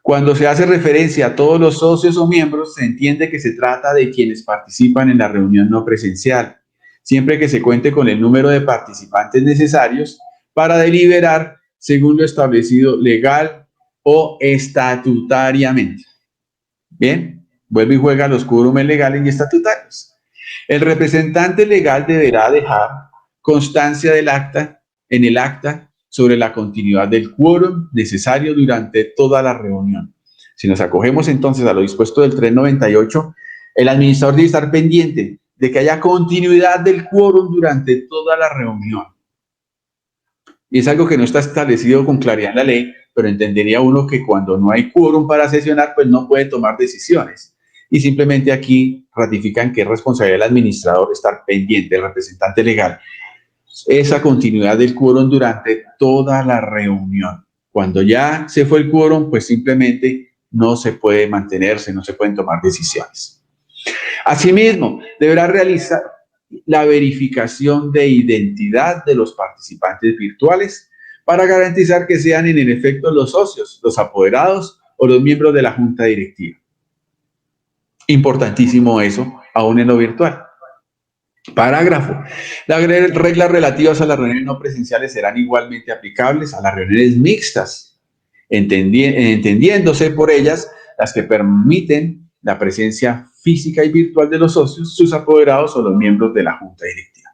Cuando se hace referencia a todos los socios o miembros, se entiende que se trata de quienes participan en la reunión no presencial, siempre que se cuente con el número de participantes necesarios para deliberar según lo establecido legal o estatutariamente. Bien, vuelve y juega los quórumes legales y estatutarios. El representante legal deberá dejar constancia del acta, en el acta, sobre la continuidad del quórum necesario durante toda la reunión. Si nos acogemos entonces a lo dispuesto del 398, el administrador debe estar pendiente de que haya continuidad del quórum durante toda la reunión. Y es algo que no está establecido con claridad en la ley, pero entendería uno que cuando no hay quórum para sesionar, pues no puede tomar decisiones. Y simplemente aquí ratifican que es responsabilidad del administrador estar pendiente, el representante legal, esa continuidad del quórum durante toda la reunión. Cuando ya se fue el quórum, pues simplemente no se puede mantenerse, no se pueden tomar decisiones. Asimismo, deberá realizar la verificación de identidad de los participantes virtuales para garantizar que sean en el efecto los socios, los apoderados o los miembros de la junta directiva. Importantísimo eso, aún en lo virtual. Parágrafo. Las reglas relativas a las reuniones no presenciales serán igualmente aplicables a las reuniones mixtas, entendiéndose por ellas las que permiten la presencia física y virtual de los socios, sus apoderados o los miembros de la junta directiva.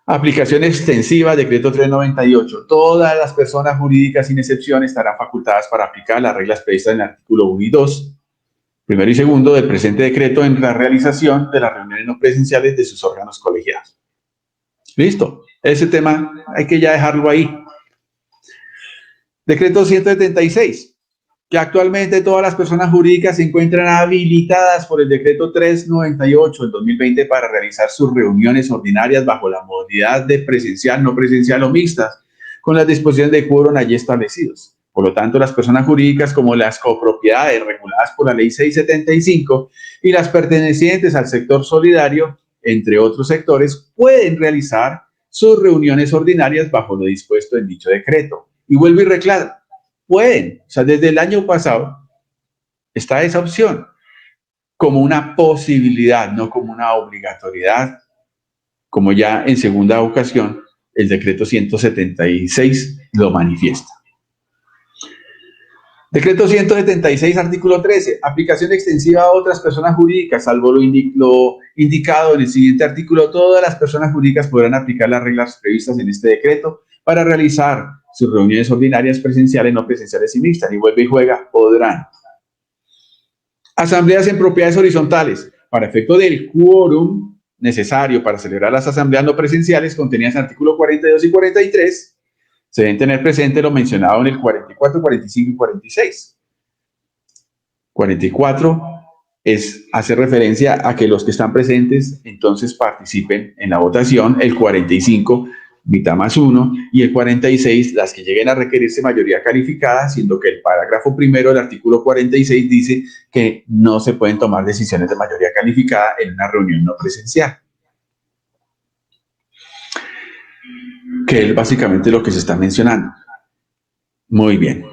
Aplicación extensiva, decreto 398. Todas las personas jurídicas sin excepción estarán facultadas para aplicar las reglas previstas en el artículo 1 y 2, primero y segundo del presente decreto en la realización de las reuniones no presenciales de sus órganos colegiados. Listo. Ese tema hay que ya dejarlo ahí. Decreto 176. Que actualmente todas las personas jurídicas se encuentran habilitadas por el decreto 398 del 2020 para realizar sus reuniones ordinarias bajo la modalidad de presencial, no presencial o mixtas, con las disposiciones de quórum allí establecidos. Por lo tanto, las personas jurídicas como las copropiedades reguladas por la Ley 675 y las pertenecientes al sector solidario, entre otros sectores, pueden realizar sus reuniones ordinarias bajo lo dispuesto en dicho decreto. Y vuelvo y reclamo. Pueden, o sea, desde el año pasado está esa opción como una posibilidad, no como una obligatoriedad, como ya en segunda ocasión el decreto 176 lo manifiesta. Decreto 176, artículo 13, aplicación extensiva a otras personas jurídicas, salvo lo indicado en el siguiente artículo. Todas las personas jurídicas podrán aplicar las reglas previstas en este decreto para realizar sus reuniones ordinarias presenciales, no presenciales y mixtas. Y vuelve y juega, podrán. Asambleas en propiedades horizontales. Para efecto del quórum necesario para celebrar las asambleas no presenciales contenidas en el artículo 42 y 43, se deben tener presente lo mencionado en el 44, 45 y 46. 44 hace referencia a que los que están presentes entonces participen en la votación. El 45, mitad más 1, y el 46, las que lleguen a requerirse mayoría calificada, siendo que el parágrafo primero del artículo 46 dice que no se pueden tomar decisiones de mayoría calificada en una reunión no presencial. Que es básicamente lo que se está mencionando. Muy bien.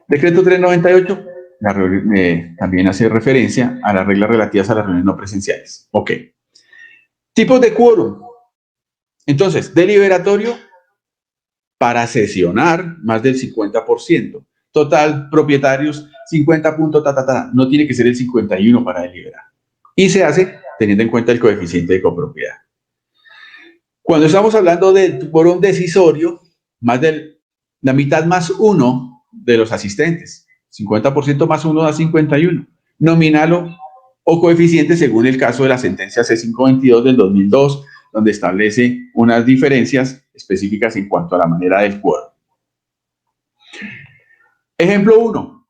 Decreto 398, también hace referencia a las reglas relativas a las reuniones no presenciales. Ok. Tipos de quórum. Entonces, deliberatorio para sesionar más del 50%. Total, propietarios, 50 puntos, no tiene que ser el 51 para deliberar. Y se hace teniendo en cuenta el coeficiente de copropiedad. Cuando estamos hablando de quórum decisorio, más de la mitad más uno de los asistentes. 50% más uno da 51. Nominal o coeficiente según el caso de la sentencia C522 del 2002, donde establece unas diferencias específicas en cuanto a la manera del quórum. Ejemplo 1.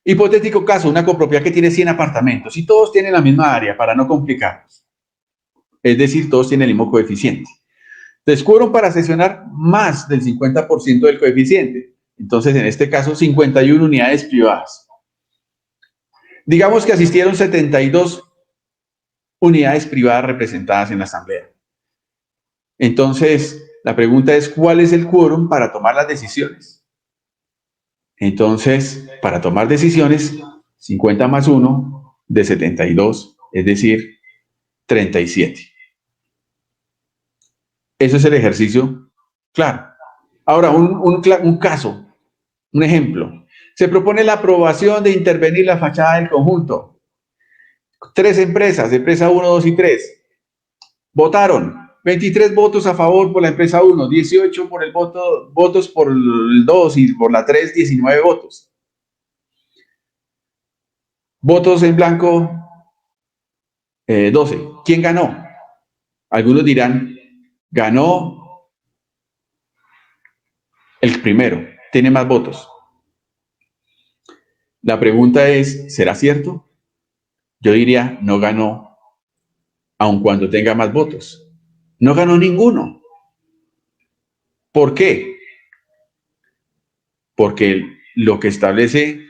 Hipotético caso, una copropiedad que tiene 100 apartamentos y todos tienen la misma área para no complicarnos. Es decir, todos tienen el mismo coeficiente. Entonces, quórum para sesionar más del 50% del coeficiente. Entonces, en este caso, 51 unidades privadas. Digamos que asistieron 72 unidades privadas representadas en la asamblea. Entonces, la pregunta es, ¿cuál es el quórum para tomar las decisiones? Entonces, para tomar decisiones, 50 más 1 de 72, es decir, 37. Ese es el ejercicio claro. Ahora, un caso, un ejemplo. Se propone la aprobación de intervenir la fachada del conjunto. 3 empresas, empresa 1, 2 y 3, votaron. 23 votos a favor por la empresa 1, 18 por el votos por el 2 y por la 3, 19 votos. Votos en blanco, 12. ¿Quién ganó? Algunos dirán, ganó el primero, tiene más votos. La pregunta es, ¿será cierto? Yo diría, no ganó, aun cuando tenga más votos. No ganó ninguno. ¿Por qué? Porque lo que establece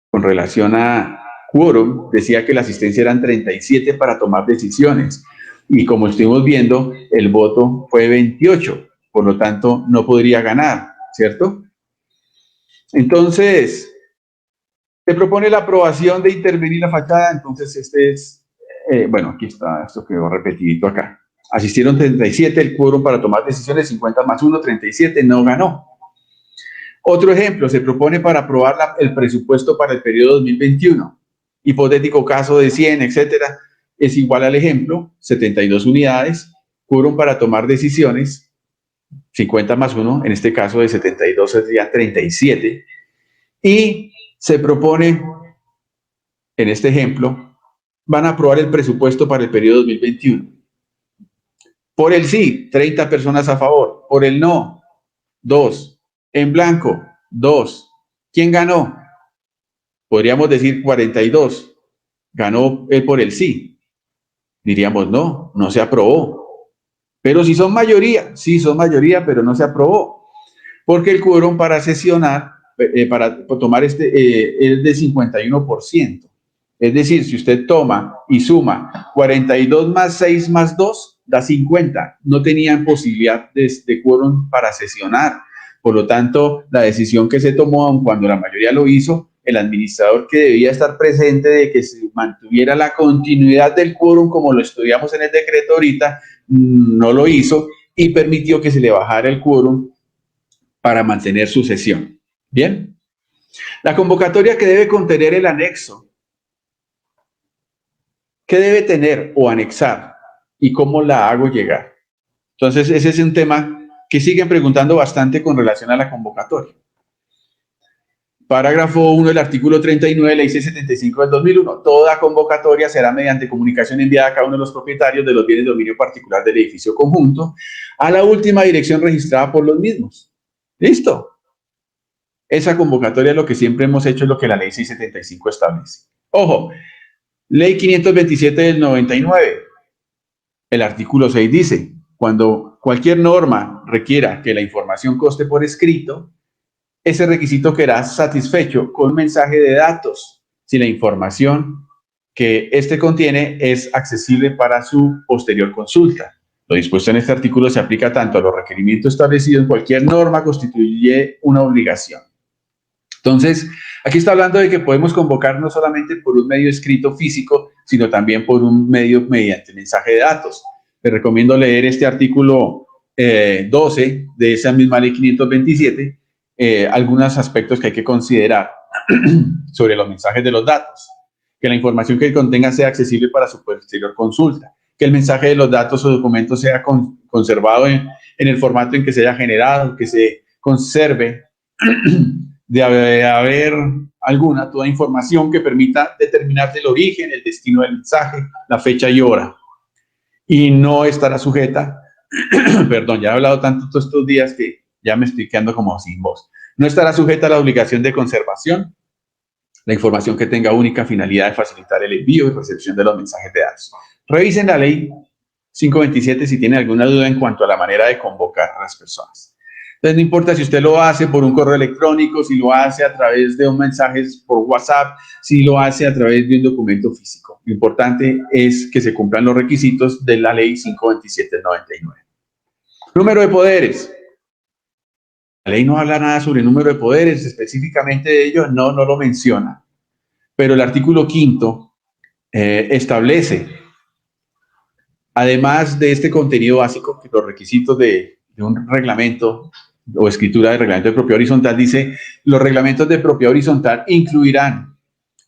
con relación a quórum, decía que la asistencia eran 37 para tomar decisiones. Y como estuvimos viendo, el voto fue 28. Por lo tanto, no podría ganar, ¿cierto? Entonces, se propone la aprobación de intervenir la fachada. Entonces, este es, bueno, aquí está, esto quedó repetidito acá. Asistieron 37, el quórum para tomar decisiones, 50 más 1, 37, no ganó. Otro ejemplo, se propone para aprobar el presupuesto para el periodo 2021. Hipotético caso de 100, etcétera, es igual al ejemplo, 72 unidades, quórum para tomar decisiones, 50 más 1, en este caso de 72 sería 37, y se propone, en este ejemplo, van a aprobar el presupuesto para el periodo 2021. Por el sí, 30 personas a favor. Por el no, 2. En blanco, 2. ¿Quién ganó? Podríamos decir 42. Ganó él por el sí. Diríamos, no, no se aprobó. Pero si son mayoría, sí son mayoría, pero no se aprobó. Porque el quórum para sesionar, para tomar es de 51%. Es decir, si usted toma y suma 42 más 6 más 2, da 50. No tenían posibilidad de quórum para sesionar. Por lo tanto, la decisión que se tomó, aun cuando la mayoría lo hizo, el administrador que debía estar presente de que se mantuviera la continuidad del quórum, como lo estudiamos en el decreto ahorita, no lo hizo y permitió que se le bajara el quórum para mantener su sesión. Bien. La convocatoria que debe contener el anexo. ¿Qué debe tener o anexar? ¿Y cómo la hago llegar? Entonces, ese es un tema que siguen preguntando bastante con relación a la convocatoria. Parágrafo 1 del artículo 39 de la Ley 675 del 2001. Toda convocatoria será mediante comunicación enviada a cada uno de los propietarios de los bienes de dominio particular del edificio conjunto a la última dirección registrada por los mismos. ¿Listo? Esa convocatoria es lo que siempre hemos hecho, es lo que la Ley 675 establece. Ojo, Ley 527 del 99. El artículo 6 dice, cuando cualquier norma requiera que la información conste por escrito, ese requisito quedará satisfecho con un mensaje de datos si la información que éste contiene es accesible para su posterior consulta. Lo dispuesto en este artículo se aplica tanto a los requerimientos establecidos en cualquier norma, constituye una obligación. Entonces, aquí está hablando de que podemos convocar no solamente por un medio escrito físico, sino también por un medio mediante mensaje de datos. Les recomiendo leer este artículo 12 de esa misma ley 527, algunos aspectos que hay que considerar sobre los mensajes de los datos. Que la información que contenga sea accesible para su posterior consulta. Que el mensaje de los datos o documentos sea conservado en el formato en que se haya generado, que se conserve de haber toda información que permita determinar el origen, el destino del mensaje, la fecha y hora. Y no estará sujeta, perdón, ya he hablado tanto todos estos días que ya me estoy quedando como sin voz. No estará sujeta a la obligación de conservación, la información que tenga única finalidad de facilitar el envío y recepción de los mensajes de datos. Revisen la ley 527 si tienen alguna duda en cuanto a la manera de convocar a las personas. Entonces, no importa si usted lo hace por un correo electrónico, si lo hace a través de un mensaje por WhatsApp, si lo hace a través de un documento físico. Lo importante es que se cumplan los requisitos de la ley 527/99. Número de poderes. La ley no habla nada sobre el número de poderes, específicamente de ello, no lo menciona. Pero el artículo 5 establece, además de este contenido básico, que los requisitos de un reglamento o escritura de reglamento de propiedad horizontal, dice, los reglamentos de propiedad horizontal incluirán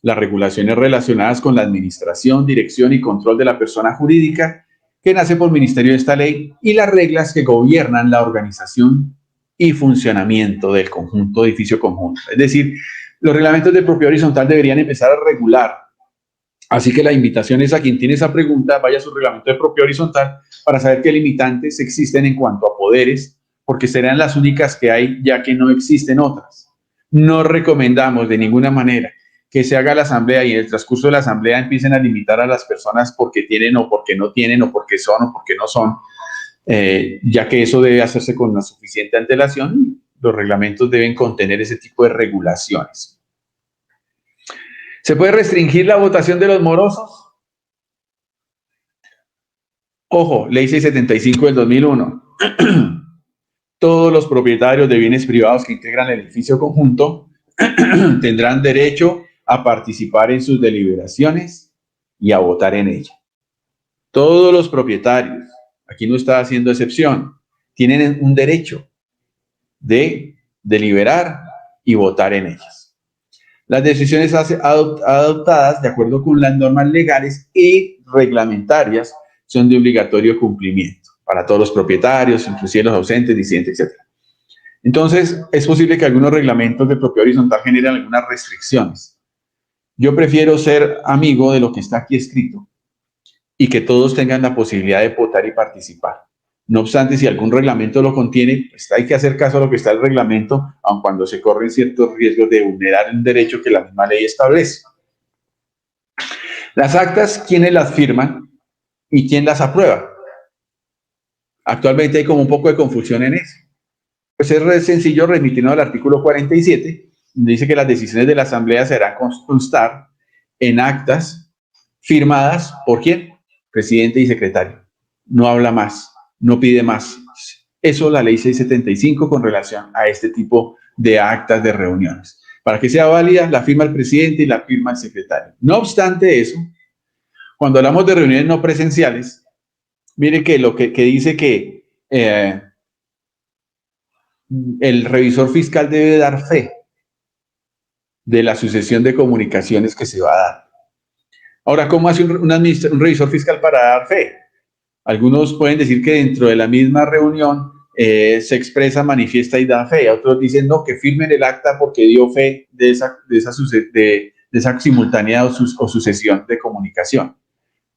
las regulaciones relacionadas con la administración, dirección y control de la persona jurídica que nace por ministerio de esta ley y las reglas que gobiernan la organización y funcionamiento del conjunto, edificio conjunto. Es decir, los reglamentos de propiedad horizontal deberían empezar a regular. Así que la invitación es a quien tiene esa pregunta, vaya a su reglamento de propiedad horizontal para saber qué limitantes existen en cuanto a poderes, porque serán las únicas que hay, ya que no existen otras. No recomendamos de ninguna manera que se haga la asamblea y en el transcurso de la asamblea empiecen a limitar a las personas porque tienen o porque no tienen o porque son o porque no son, ya que eso debe hacerse con una suficiente antelación. Los reglamentos deben contener ese tipo de regulaciones. ¿Se puede restringir la votación de los morosos? Ojo, ley 675 del 2001. Todos los propietarios de bienes privados que integran el edificio conjunto tendrán derecho a participar en sus deliberaciones y a votar en ella. Todos los propietarios, aquí no está haciendo excepción, tienen un derecho de deliberar y votar en ellas. Las decisiones adoptadas de acuerdo con las normas legales y reglamentarias son de obligatorio cumplimiento para todos los propietarios, inclusive los ausentes, disidentes, etc. Entonces, es posible que algunos reglamentos de propiedad horizontal generen algunas restricciones. Yo prefiero ser amigo de lo que está aquí escrito y que todos tengan la posibilidad de votar y participar. No obstante, si algún reglamento lo contiene, pues hay que hacer caso a lo que está en el reglamento, aun cuando se corren ciertos riesgos de vulnerar un derecho que la misma ley establece. Las actas, ¿quiénes las firman y quién las aprueba? Actualmente hay como un poco de confusión en eso. Pues es sencillo remitirnos al artículo 47, donde dice que las decisiones de la asamblea se harán constar en actas firmadas por ¿quién? Presidente y secretario. No habla más. No pide más. Eso la ley 675 con relación a este tipo de actas de reuniones. Para que sea válida, la firma el presidente y la firma el secretario. No obstante eso, cuando hablamos de reuniones no presenciales, mire que lo que dice que el revisor fiscal debe dar fe de la sucesión de comunicaciones que se va a dar. Ahora, ¿cómo hace un revisor fiscal para dar fe? Algunos pueden decir que dentro de la misma reunión se expresa, manifiesta y da fe. Otros dicen no, que firmen el acta porque dio fe de esa simultánea o sucesión de comunicación.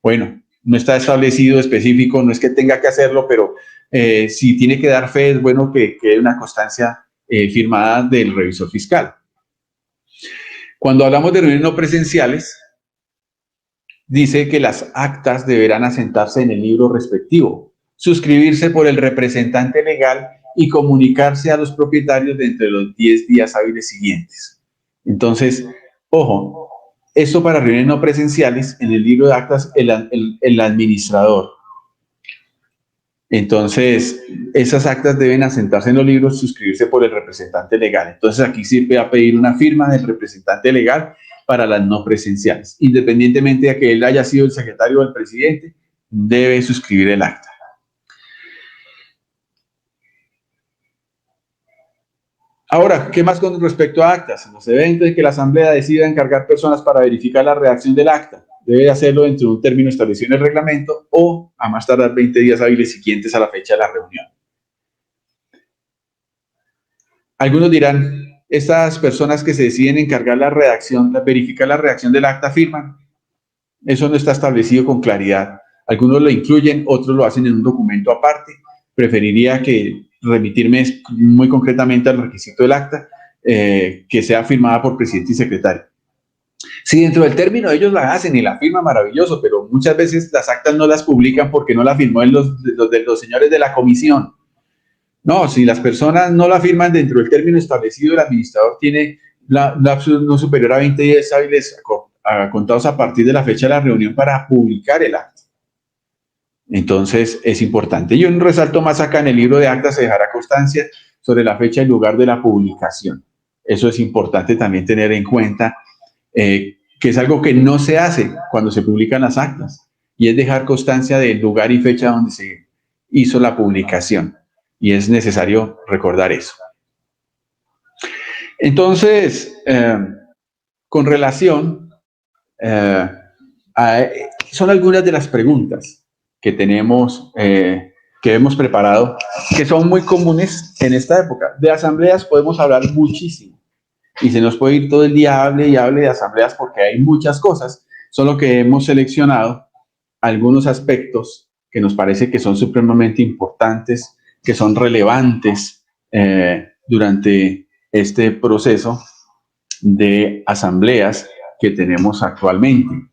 Bueno, no está establecido específico, no es que tenga que hacerlo, pero si tiene que dar fe, es bueno que quede una constancia firmada del revisor fiscal. Cuando hablamos de reuniones no presenciales, dice que las actas deberán asentarse en el libro respectivo, suscribirse por el representante legal y comunicarse a los propietarios dentro de los 10 días hábiles siguientes. Entonces, ojo, esto para reuniones no presenciales, en el libro de actas, el administrador Entonces, esas actas deben asentarse en los libros, suscribirse por el representante legal. Entonces, aquí sirve a pedir una firma del representante legal para las no presenciales. Independientemente de que él haya sido el secretario o el presidente, debe suscribir el acta. Ahora, ¿qué más con respecto a actas? En los eventos en que la Asamblea decida encargar personas para verificar la redacción del acta, debe hacerlo dentro de un término establecido en el reglamento o a más tardar 20 días hábiles siguientes a la fecha de la reunión. Algunos dirán, estas personas que se deciden encargar la redacción, verificar la redacción del acta firman. Eso no está establecido con claridad. Algunos lo incluyen, otros lo hacen en un documento aparte. Preferiría que remitirme muy concretamente al requisito del acta, que sea firmada por presidente y secretario. Si dentro del término ellos la hacen y la firman, maravilloso, pero muchas veces las actas no las publican porque no la firmó los señores de la comisión. No, si las personas no la firman dentro del término establecido, el administrador tiene lapsus no superior a 20 días hábiles contados a partir de la fecha de la reunión para publicar el acta. Entonces, es importante. Y un resalto más acá en el libro de actas se dejará constancia sobre la fecha y lugar de la publicación. Eso es importante también tener en cuenta, que es algo que no se hace cuando se publican las actas, y es dejar constancia del lugar y fecha donde se hizo la publicación. Y es necesario recordar eso. Entonces, con relación, son algunas de las preguntas que tenemos, que hemos preparado, que son muy comunes en esta época. De asambleas podemos hablar muchísimo y se nos puede ir todo el día, hable y hable de asambleas porque hay muchas cosas, solo que hemos seleccionado algunos aspectos que nos parece que son supremamente importantes, que son relevantes durante este proceso de asambleas que tenemos actualmente.